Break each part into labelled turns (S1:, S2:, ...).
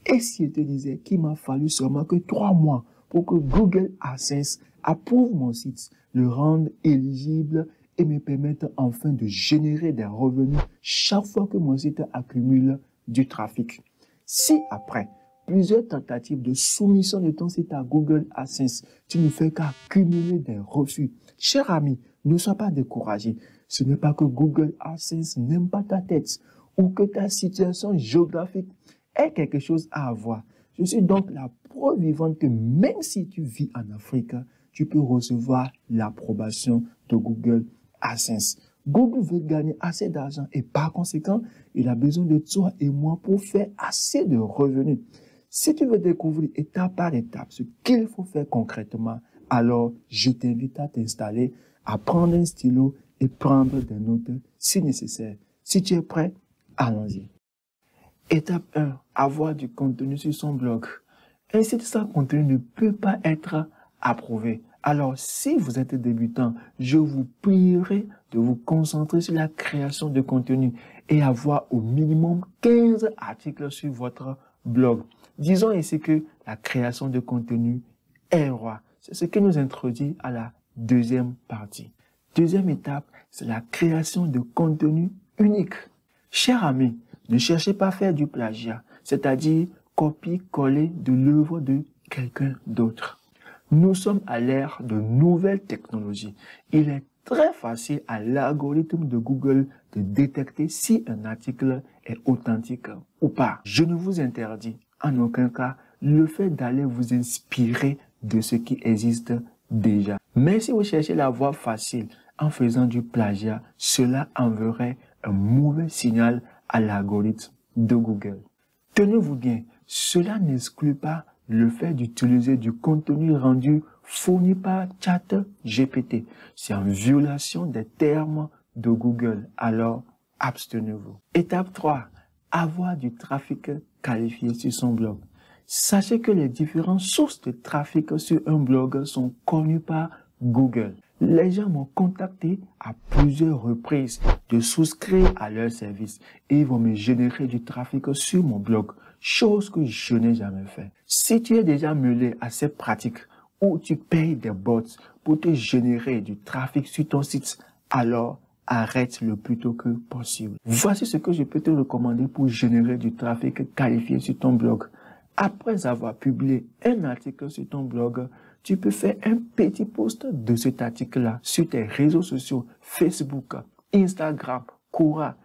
S1: Et si je te disais qu'il m'a fallu seulement que 3 mois pour que Google AdSense approuve mon site, le rende éligible et me permette enfin de générer des revenus chaque fois que mon site accumule du trafic. Si après plusieurs tentatives de soumission de ton site à Google AdSense, tu ne fais qu'accumuler des refus, cher ami, ne sois pas découragé. Ce n'est pas que Google AdSense n'aime pas ta tête ou que ta situation géographique ait quelque chose à voir. Je suis donc la preuve vivante que même si tu vis en Afrique, tu peux recevoir l'approbation de Google AdSense. Google veut gagner assez d'argent et par conséquent, il a besoin de toi et moi pour faire assez de revenus. Si tu veux découvrir étape par étape ce qu'il faut faire concrètement, alors je t'invite à t'installer, à prendre un stylo et prendre des notes si nécessaire. Si tu es prêt, allons-y. Étape 1. Avoir du contenu sur son blog. Un site sans contenu ne peut pas être approuvé. Alors, si vous êtes débutant, je vous prierai de vous concentrer sur la création de contenu et avoir au minimum 15 articles sur votre blog. Disons ici que la création de contenu est roi. C'est ce qui nous introduit à la deuxième partie. Deuxième étape, c'est la création de contenu unique. Chers amis, ne cherchez pas à faire du plagiat, c'est-à-dire copier-coller de l'œuvre de quelqu'un d'autre. Nous sommes à l'ère de nouvelles technologies. Il est très facile à l'algorithme de Google de détecter si un article est authentique ou pas. Je ne vous interdis en aucun cas le fait d'aller vous inspirer de ce qui existe déjà. Mais si vous cherchez la voie facile en faisant du plagiat, cela enverrait un mauvais signal à l'algorithme de Google. Tenez-vous bien, cela n'exclut pas le fait d'utiliser du contenu rendu fourni par ChatGPT. C'est en violation des termes de Google, alors abstenez-vous. Étape 3. Avoir du trafic qualifié sur son blog. Sachez que les différentes sources de trafic sur un blog sont connues par Google. Les gens m'ont contacté à plusieurs reprises de souscrire à leur service et ils vont me générer du trafic sur mon blog, chose que je n'ai jamais fait. Si tu es déjà mêlé à ces pratiques où tu payes des bots pour te générer du trafic sur ton site, alors arrête le plus tôt que possible. Voici ce que je peux te recommander pour générer du trafic qualifié sur ton blog. Après avoir publié un article sur ton blog, tu peux faire un petit post de cet article-là sur tes réseaux sociaux, Facebook, Instagram, Quora,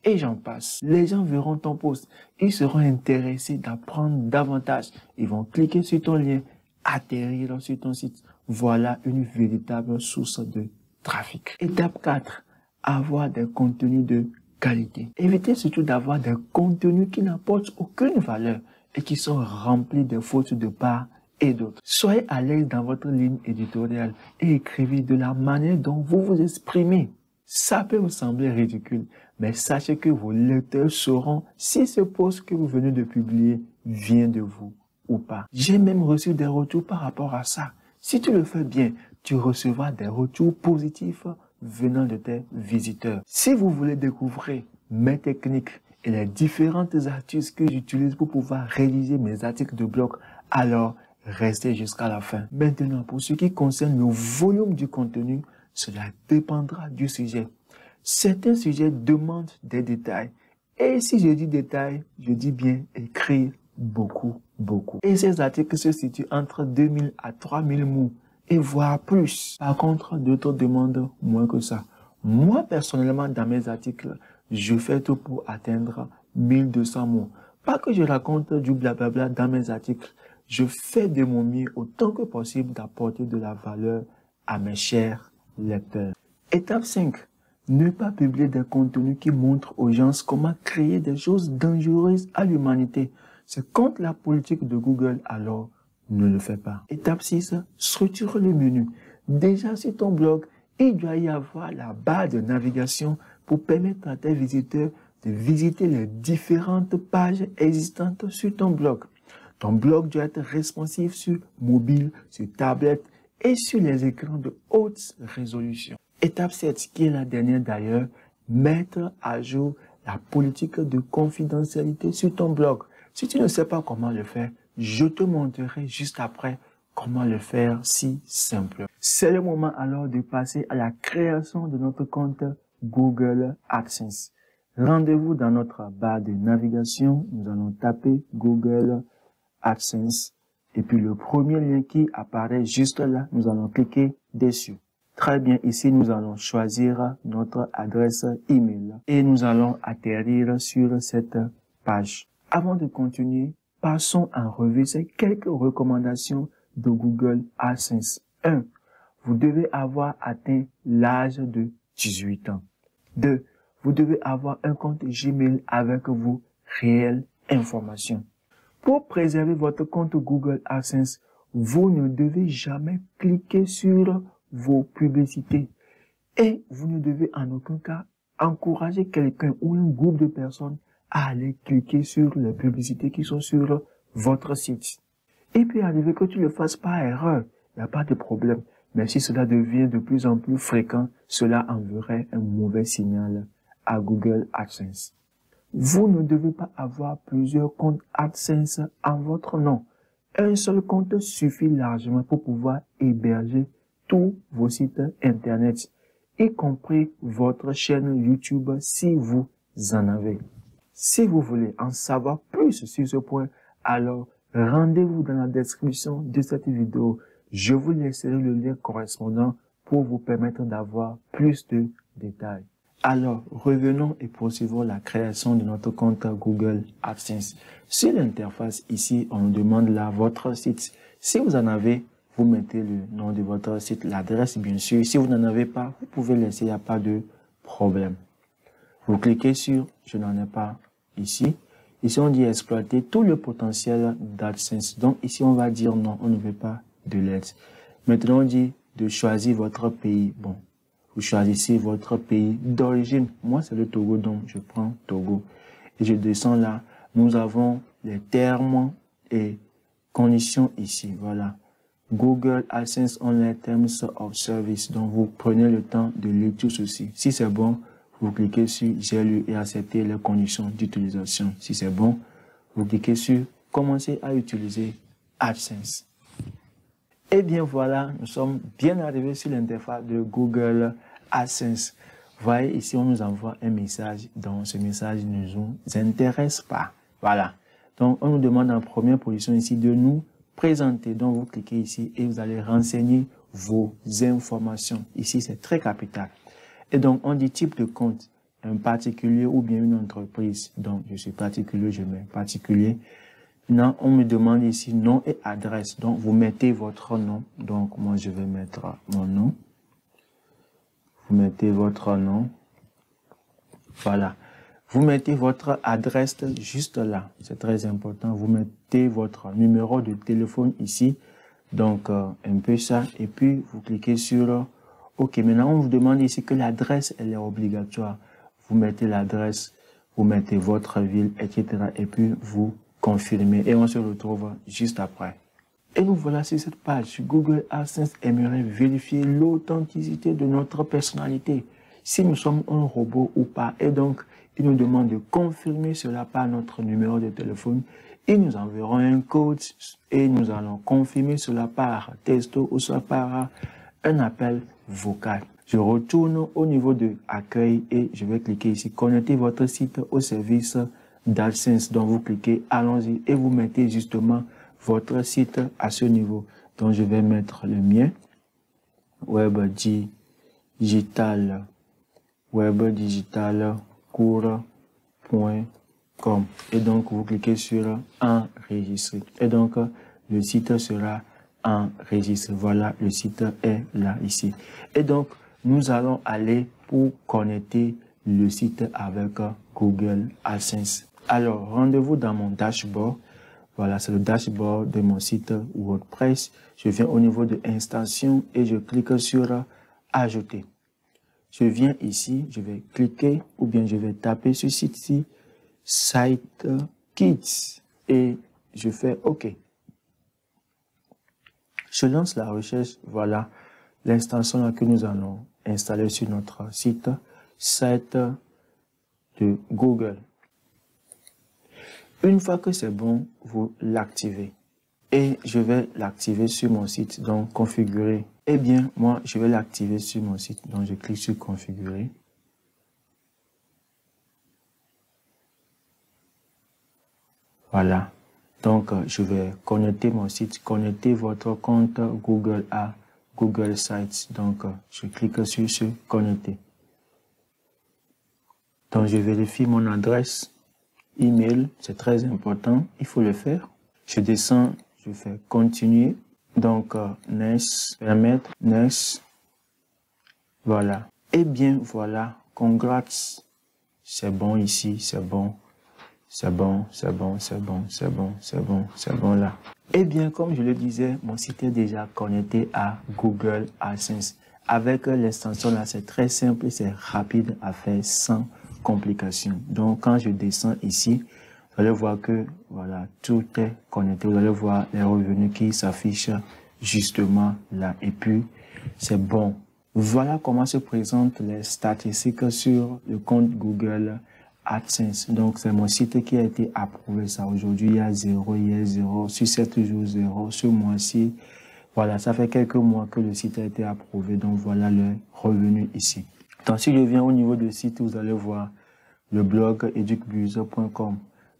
S1: et j'en passe. Les gens verront ton post, ils seront intéressés d'apprendre davantage. Ils vont cliquer sur ton lien, atterrir sur ton site. Voilà une véritable source de trafic. Étape 4. Avoir des contenus de qualité. Évitez surtout d'avoir des contenus qui n'apportent aucune valeur et qui sont remplis de fautes de part et d'autres. Soyez à l'aise dans votre ligne éditoriale et écrivez de la manière dont vous vous exprimez. Ça peut vous sembler ridicule, mais sachez que vos lecteurs sauront si ce post que vous venez de publier vient de vous ou pas. J'ai même reçu des retours par rapport à ça. Si tu le fais bien, tu recevras des retours positifs venant de tes visiteurs. Si vous voulez découvrir mes techniques et les différentes astuces que j'utilise pour pouvoir rédiger mes articles de blog, alors restez jusqu'à la fin. Maintenant, pour ce qui concerne le volume du contenu, cela dépendra du sujet. Certains sujets demandent des détails. Et si je dis détails, je dis bien écrire beaucoup. Et ces articles se situent entre 2000 à 3000 mots et voire plus. Par contre, d'autres demandent moins que ça. Moi, personnellement, dans mes articles, je fais tout pour atteindre 1200 mots. Pas que je raconte du blablabla dans mes articles. Je fais de mon mieux autant que possible d'apporter de la valeur à mes chers lecteurs. Étape 5. Ne pas publier des contenus qui montrent aux gens comment créer des choses dangereuses à l'humanité. C'est contre la politique de Google, alors ne le fais pas. Étape 6. Structure le menu. Déjà sur ton blog, il doit y avoir la barre de navigation pour permettre à tes visiteurs de visiter les différentes pages existantes sur ton blog. Ton blog doit être responsive sur mobile, sur tablette et sur les écrans de haute résolution. Étape 7, qui est la dernière d'ailleurs, mettre à jour la politique de confidentialité sur ton blog. Si tu ne sais pas comment le faire, je te montrerai juste après comment le faire si simple. C'est le moment alors de passer à la création de notre compte Google AdSense. Rendez-vous dans notre barre de navigation. Nous allons taper Google AdSense. Et puis le premier lien qui apparaît juste là, nous allons cliquer dessus. Très bien, ici nous allons choisir notre adresse email et nous allons atterrir sur cette page. Avant de continuer, passons en revue ces quelques recommandations de Google AdSense. 1. Vous devez avoir atteint l'âge de 18 ans. 2. Vous devez avoir un compte Gmail avec vos réelles informations. Pour préserver votre compte Google AdSense, vous ne devez jamais cliquer sur vos publicités et vous ne devez en aucun cas encourager quelqu'un ou un groupe de personnes à aller cliquer sur les publicités qui sont sur votre site. Il peut arriver que tu le fasses par erreur, il n'y a pas de problème. Mais si cela devient de plus en plus fréquent, cela enverrait un mauvais signal à Google AdSense. Vous ne devez pas avoir plusieurs comptes AdSense en votre nom. Un seul compte suffit largement pour pouvoir héberger tous vos sites internet, y compris votre chaîne YouTube si vous en avez. Si vous voulez en savoir plus sur ce point, alors rendez-vous dans la description de cette vidéo. Je vous laisserai le lien correspondant pour vous permettre d'avoir plus de détails. Alors, revenons et poursuivons la création de notre compte Google AdSense. Sur l'interface, ici, on nous demande là votre site. Si vous en avez, vous mettez le nom de votre site, l'adresse bien sûr. Si vous n'en avez pas, vous pouvez laisser, il n'y a pas de problème. Vous cliquez sur « Je n'en ai pas » ici. Ici, on dit « Exploiter tout le potentiel d'AdSense ». Donc ici, on va dire « Non, on ne veut pas de l'aide ». Maintenant, on dit de choisir votre pays. Bon. Vous choisissez votre pays d'origine. Moi, c'est le Togo, donc je prends Togo. Et je descends là. Nous avons les termes et conditions ici. Voilà. Google AdSense Online Terms of Service. Donc, vous prenez le temps de lire tout ceci. Si c'est bon, vous cliquez sur J'ai lu et accepter les conditions d'utilisation. Si c'est bon, vous cliquez sur Commencer à utiliser AdSense. Et bien voilà, nous sommes bien arrivés sur l'interface de Google AdSense. Voyez ici, on nous envoie un message. Donc, ce message ne nous intéresse pas. Voilà. Donc, on nous demande en première position ici de nous présenter. Donc, vous cliquez ici et vous allez renseigner vos informations. Ici, c'est très capital. Et donc, on dit type de compte, un particulier ou bien une entreprise. Donc, je suis particulier, je mets particulier. Non, on me demande ici nom et adresse. Donc, vous mettez votre nom. Donc, moi, je vais mettre mon nom. Vous mettez votre nom. Voilà. Vous mettez votre adresse juste là. C'est très important. Vous mettez votre numéro de téléphone ici. Donc, un peu ça. Et puis, vous cliquez sur OK. Maintenant, on vous demande ici que l'adresse, elle est obligatoire. Vous mettez l'adresse, vous mettez votre ville, etc. Et puis, vous confirmer et on se retrouve juste après. Et nous voilà sur cette page. Google AdSense aimerait vérifier l'authenticité de notre personnalité, si nous sommes un robot ou pas. Et donc, il nous demande de confirmer cela par notre numéro de téléphone. Ils nous enverront un code et nous allons confirmer cela par texto ou soit par un appel vocal. Je retourne au niveau de accueil et je vais cliquer ici. Connectez votre site au service d'AdSense. Donc vous cliquez allons-y et vous mettez justement votre site à ce niveau. Donc je vais mettre le mien, web digital cours.com et donc vous cliquez sur enregistrer et donc le site sera enregistré. Voilà, le site est là ici et donc nous allons aller pour connecter le site avec Google AdSense. Alors, rendez-vous dans mon dashboard. Voilà, c'est le dashboard de mon site WordPress. Je viens au niveau de extension et je clique sur ajouter. Je viens ici, je vais cliquer ou bien je vais taper ce site-ci, Site Kits et je fais OK. Je lance la recherche. Voilà l'extension que nous allons installer sur notre site de Google. Une fois que c'est bon, vous l'activez. Et je vais l'activer sur mon site, donc configurer. Eh bien, moi, je vais l'activer sur mon site. Donc, je clique sur configurer. Voilà. Donc, je vais connecter mon site, connecter votre compte Google à Google Sites. Donc, je clique sur ce connecter. Donc, je vérifie mon adresse email. C'est très important. Il faut le faire. Je descends, je fais continuer. Donc, next, permettre, next. Voilà. Eh bien, voilà. Congrats. C'est bon ici, c'est bon. C'est bon, c'est bon, c'est bon, c'est bon, c'est bon, c'est bon là. Eh bien, comme je le disais, mon site est déjà connecté à Google AdSense. Avec l'extension là, c'est très simple, c'est rapide à faire sans complication. Donc, quand je descends ici, vous allez voir que voilà, tout est connecté. Vous allez voir les revenus qui s'affichent justement là. Et puis, c'est bon. Voilà comment se présentent les statistiques sur le compte Google AdSense. Donc, c'est mon site qui a été approuvé ça. Aujourd'hui, il y a 0, hier 0, sur 7 jours 0, ce mois-ci. Voilà, ça fait quelques mois que le site a été approuvé. Donc, voilà le revenu ici. Donc, si je viens au niveau du site, vous allez voir le blog educbuzz.com.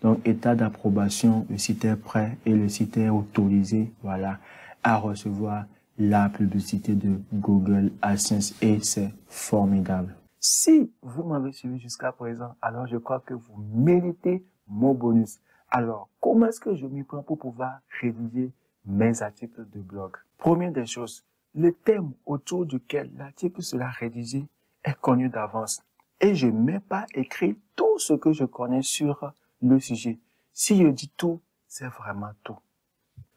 S1: Donc, état d'approbation, le site est prêt et le site est autorisé, voilà, à recevoir la publicité de Google AdSense et c'est formidable. Si vous m'avez suivi jusqu'à présent, alors je crois que vous méritez mon bonus. Alors, comment est-ce que je m'y prends pour pouvoir rédiger mes articles de blog? Première des choses, le thème autour duquel l'article sera rédigé est connu d'avance. Et je n'ai pas écrit tout ce que je connais sur le sujet. Si je dis tout, c'est vraiment tout.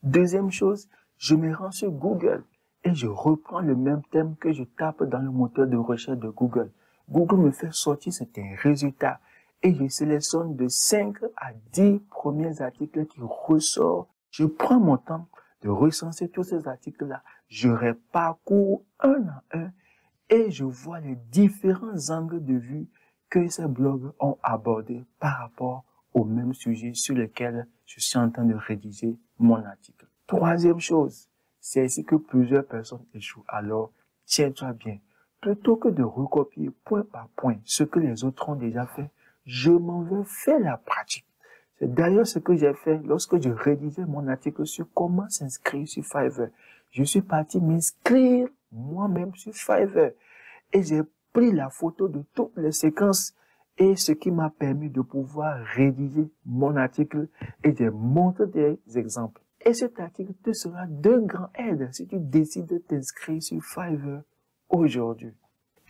S1: Deuxième chose, je me rends sur Google et je reprends le même thème que je tape dans le moteur de recherche de Google. Google me fait sortir certains résultats et je sélectionne de 5 à 10 premiers articles qui ressortent. Je prends mon temps de recenser tous ces articles-là. Je les parcours un à un et je vois les différents angles de vue que ces blogs ont abordés par rapport au même sujet sur lequel je suis en train de rédiger mon article. Troisième chose, c'est ici que plusieurs personnes échouent. Alors, tiens-toi bien. Plutôt que de recopier point par point ce que les autres ont déjà fait, je m'en vais faire la pratique. C'est d'ailleurs ce que j'ai fait lorsque je rédigeais mon article sur comment s'inscrire sur Fiverr. Je suis parti m'inscrire moi-même sur Fiverr et j'ai pris la photo de toutes les séquences et ce qui m'a permis de pouvoir rédiger mon article et de montrer des exemples. Et cet article te sera de grande aide si tu décides de t'inscrire sur Fiverr aujourd'hui.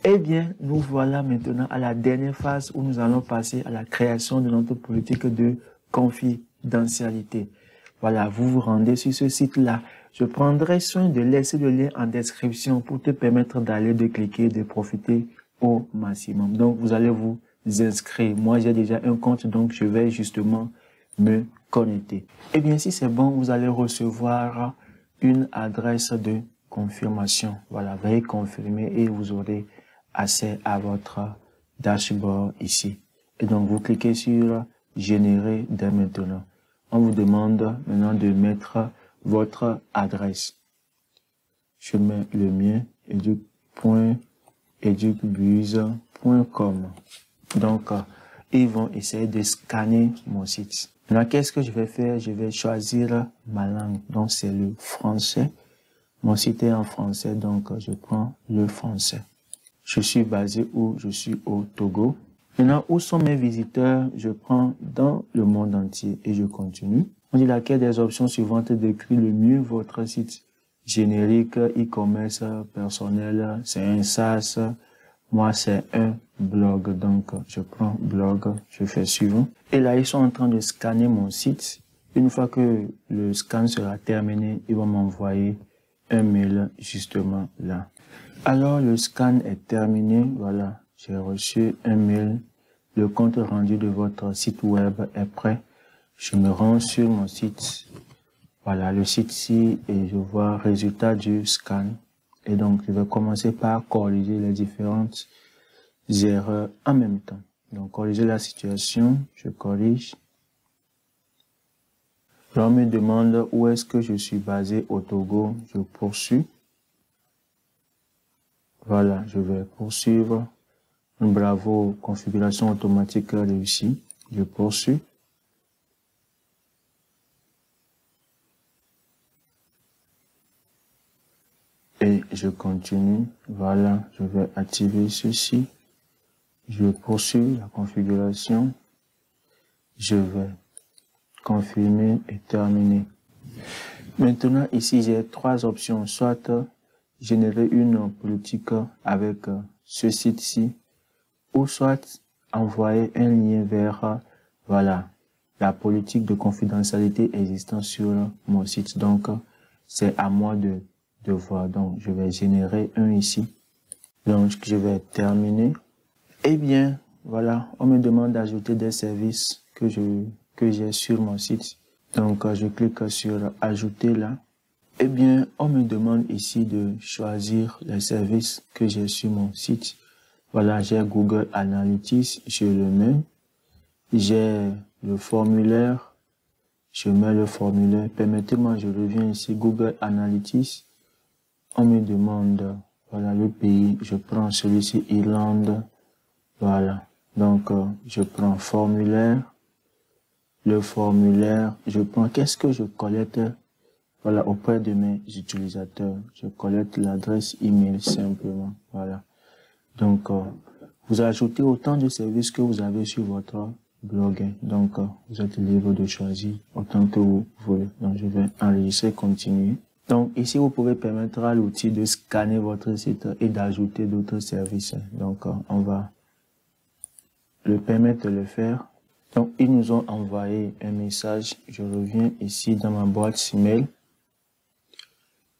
S1: Eh bien, nous voilà maintenant à la dernière phase où nous allons passer à la création de notre politique de confidentialité. Voilà, vous vous rendez sur ce site-là. Je prendrai soin de laisser le lien en description pour te permettre d'aller, de cliquer, de profiter au maximum. Donc, vous allez vous inscrire. Moi, j'ai déjà un compte, donc je vais justement me connecter. Eh bien, si c'est bon, vous allez recevoir une adresse de confirmation. Voilà, veuillez confirmer et vous aurez accès à votre dashboard ici. Et donc, vous cliquez sur générer dès maintenant. On vous demande maintenant de mettre votre adresse. Je mets le mien, educbuzz.com. Donc, ils vont essayer de scanner mon site. Maintenant, qu'est-ce que je vais faire? Je vais choisir ma langue. Donc, c'est le français. Mon site est en français, donc je prends le français. Je suis basé où? Je suis au Togo. Maintenant, où sont mes visiteurs? Je prends dans le monde entier et je continue. On dit laquelle des options suivantes décrit le mieux votre site. Générique, e-commerce, personnel, c'est un SaaS. Moi, c'est un blog. Donc, je prends blog, je fais suivant. Et là, ils sont en train de scanner mon site. Une fois que le scan sera terminé, ils vont m'envoyer un mail justement là. Alors, le scan est terminé. Voilà, j'ai reçu un mail. Le compte rendu de votre site web est prêt. Je me rends sur mon site. Voilà, le site-ci et je vois résultat du scan. Et donc, je vais commencer par corriger les différentes erreurs en même temps. Donc, corriger la situation, je corrige. On me demande où est-ce que je suis basé au Togo. Je poursuis. Voilà, je vais poursuivre. Bravo, configuration automatique réussie. Je poursuis. Et je continue. Voilà, je vais activer ceci. Je poursuis la configuration. Je vais confirmer et terminer. Maintenant, ici, j'ai trois options. Soit générer une politique avec ce site-ci, ou soit envoyer un lien vers voilà, la politique de confidentialité existant sur mon site. Donc, c'est à moi de voir. Donc, je vais générer un ici. Donc, je vais terminer. Eh bien, voilà, on me demande d'ajouter des services que j'ai sur mon site. Donc, je clique sur ajouter là. Eh bien, on me demande ici de choisir les services que j'ai sur mon site. Voilà, j'ai Google Analytics, je le mets. J'ai le formulaire, je mets le formulaire. Permettez-moi, je reviens ici, Google Analytics. On me demande, voilà, le pays, je prends celui-ci, Irlande. Voilà, donc je prends formulaire, le formulaire, je prends, qu'est-ce que je collecte, voilà, auprès de mes utilisateurs, je collecte l'adresse email simplement, voilà. Donc, vous ajoutez autant de services que vous avez sur votre blog, donc vous êtes libre de choisir autant que vous voulez. Donc, je vais enregistrer, continuer. Donc, ici, vous pouvez permettre à l'outil de scanner votre site et d'ajouter d'autres services. Donc, on va le permettre de le faire. Donc, ils nous ont envoyé un message. Je reviens ici dans ma boîte email.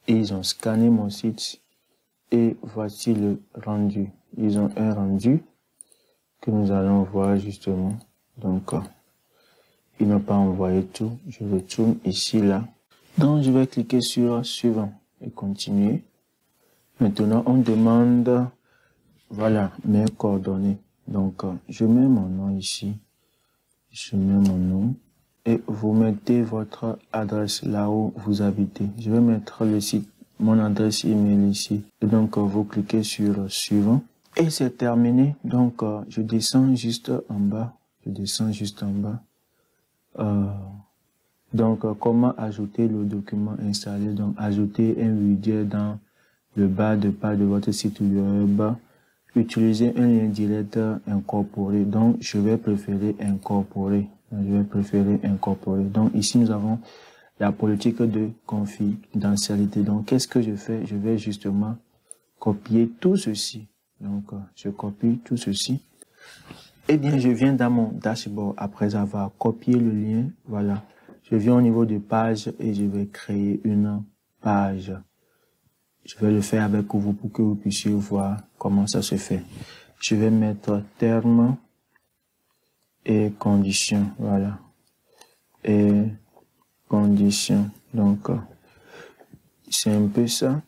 S1: Et ils ont scanné mon site. Et voici le rendu. Ils ont un rendu que nous allons voir justement. Donc, ils n'ont pas envoyé tout. Je retourne ici, là. Donc, je vais cliquer sur suivant et continuer. Maintenant, on demande, voilà, mes coordonnées. Donc, je mets mon nom ici. Je mets mon nom. Et vous mettez votre adresse là où vous habitez. Je vais mettre le site, mon adresse email ici. Et donc, vous cliquez sur suivant. Et c'est terminé. Donc, je descends juste en bas. Je descends juste en bas. Donc, comment ajouter le document installé? Donc, ajouter un widget dans le bas de page de votre site web. Utiliser un lien direct incorporé. Donc, je vais préférer incorporer. Donc, ici, nous avons la politique de confidentialité. Donc, qu'est-ce que je fais? Je vais justement copier tout ceci. Donc, je copie tout ceci. Eh bien, je viens dans mon dashboard après avoir copié le lien. Voilà. Je viens au niveau de page et je vais créer une page. Je vais le faire avec vous pour que vous puissiez voir comment ça se fait. Je vais mettre terme et conditions. Voilà. Et conditions. Donc, c'est un peu ça.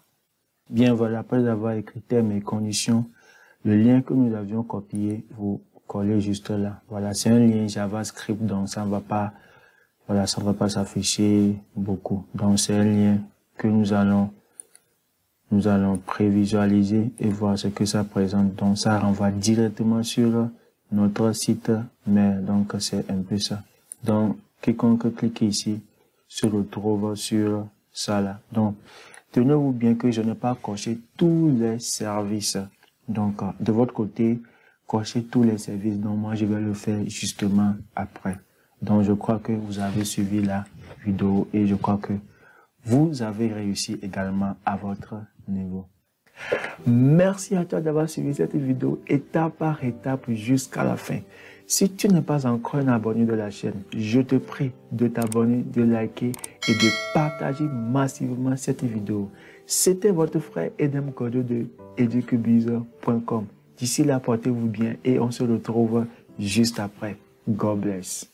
S1: Bien, voilà. Après avoir écrit terme et conditions, le lien que nous avions copié, vous collez juste là. Voilà. C'est un lien JavaScript, donc ça ne va pas, voilà, ça ne va pas s'afficher beaucoup. Donc, c'est un lien que nous allons prévisualiser et voir ce que ça présente. Donc, ça renvoie directement sur notre site, mais donc, c'est un peu ça. Donc, quiconque clique ici se retrouve sur ça là. Donc, tenez-vous bien que je n'ai pas coché tous les services. Donc, de votre côté, cochez tous les services. Donc, moi, je vais le faire justement après. Donc, je crois que vous avez suivi la vidéo et je crois que vous avez réussi également à votre niveau. Merci à toi d'avoir suivi cette vidéo étape par étape jusqu'à la fin. Si tu n'es pas encore un abonné de la chaîne, je te prie de t'abonner, de liker et de partager massivement cette vidéo. C'était votre frère Edem Kodo de educubiz.com. D'ici là, portez-vous bien et on se retrouve juste après. God bless.